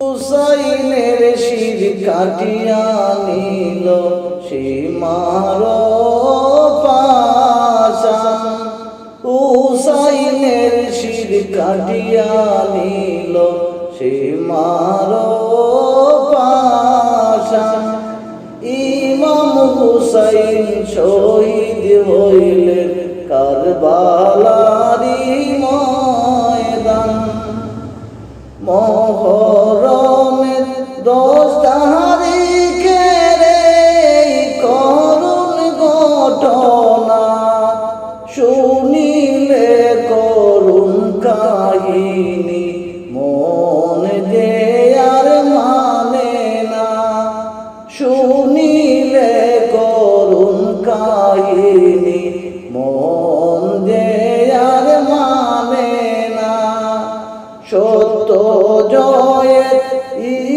হুসাইনের শির কাটিয়া নিল সীমার পাশান। হুসাইনের শির কাটিয়া নিল সীমার পাশান। ইমাম হুসাইন শহীদ হইলেন কারবালারি ময়দান। মুহররমের 10 তারিখের এই করুণ ঘটনা শুনিলে করুণ কাহিনী মন যে আর মানে না। শুনিলে করুণ কাহিনী মন যে আর মানে না। সত্য জয়ের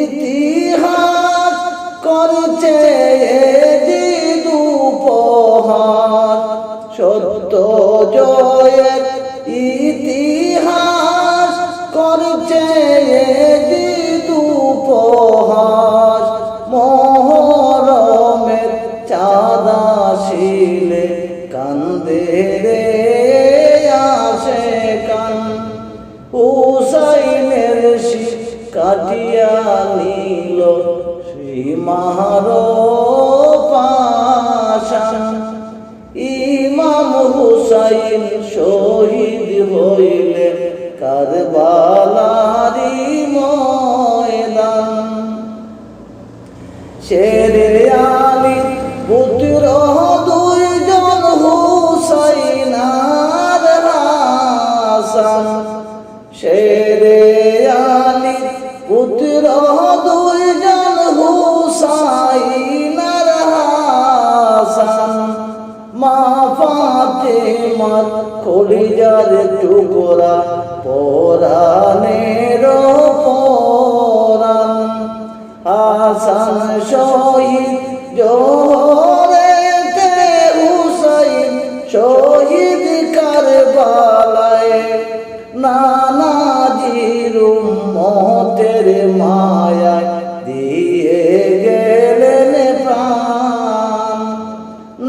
ইতিহাস করছে জিদ উপহার। সত্য জয়ের ইতিহাস করছে জিদ উপহাস। মুহররমের চাঁদ আসিলে কান্দে রে আশিকান। হুসাইনের শির কাটিয়া নিল সীমার পাশান। ইমাম হুসাইন শহীদ হইলেন কারবালারি ময়দান। শেরে আলীর পুত্র দুইজন হুসাইন আর হাসান। শেরে আলীর পুত্র দুইজন হুসাইন আর হাসান। মা ফাতেমার কলিজার টুকরা পরাণের পরাণ। হাসান শহীদ জোহরেতে হুসাইন শহীদ কারবালায়। নানাজির উম্মতের মায়ায় দিয়ে গেলেন প্রাণ।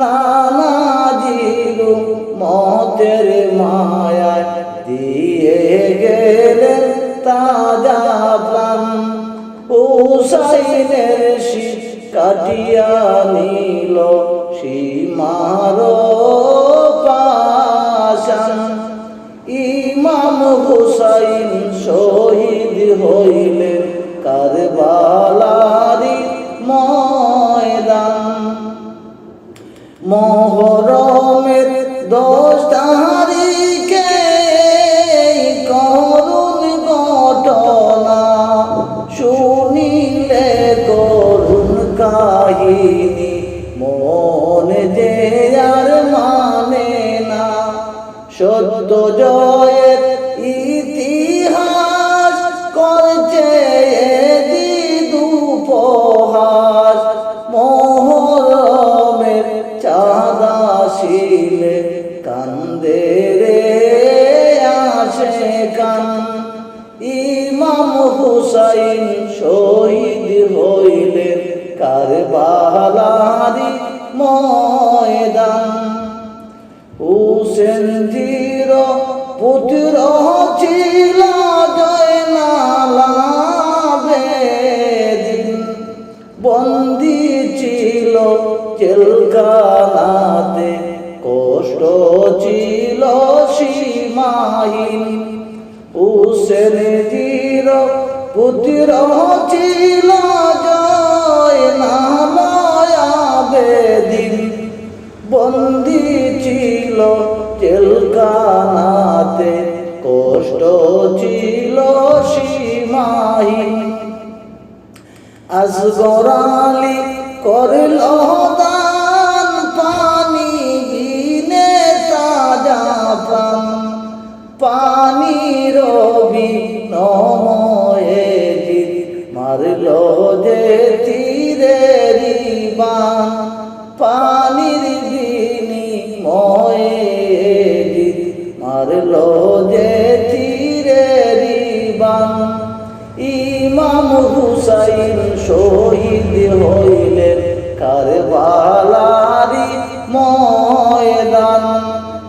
নানাজির উম্মতের মায়ায় দিয়ে গেলেন তাজা প্রাণ। হুসাইনের শির কাটিয়া নিল সীমার পাশান। ইমাম হুসাইন শহীদ হইলেন কারবালারি ময়দান। মুহররমের 10 তারিখে এই করুণ ঘটনা শুনিলে করুণ কাহিনী মন যে আর মানে না। সত্য জয়ের ইতিহাস করছে জিদ উপহাস। মুহররমের চাঁদ আসিলে কান্দে রে আশিকান। ইমাম হুসাইন শহীদ হইলেন কারবালারি ময়দান। হুসেন জির পুত্র ছিল জয়নাল আবেদিন। বন্দী ছিল জেলখানাতে কষ্ট ছিল সীমাহীন। হুসেন জির পুত্র ছিল জয়নাল আবেদিন। বন্দী ছিল জেলখানাতে কষ্ট ছিল সীমাহীন। আসগর আলী করল দান পানি বিনে তাজা প্রাণ। পানির বিনিময়ে জিদ মারল যে তীরেরি বান। পানির বিনিময়ে জিদ মারল যে তীরেরি বান। ইমাম হুসাইন শহীদ হইলেন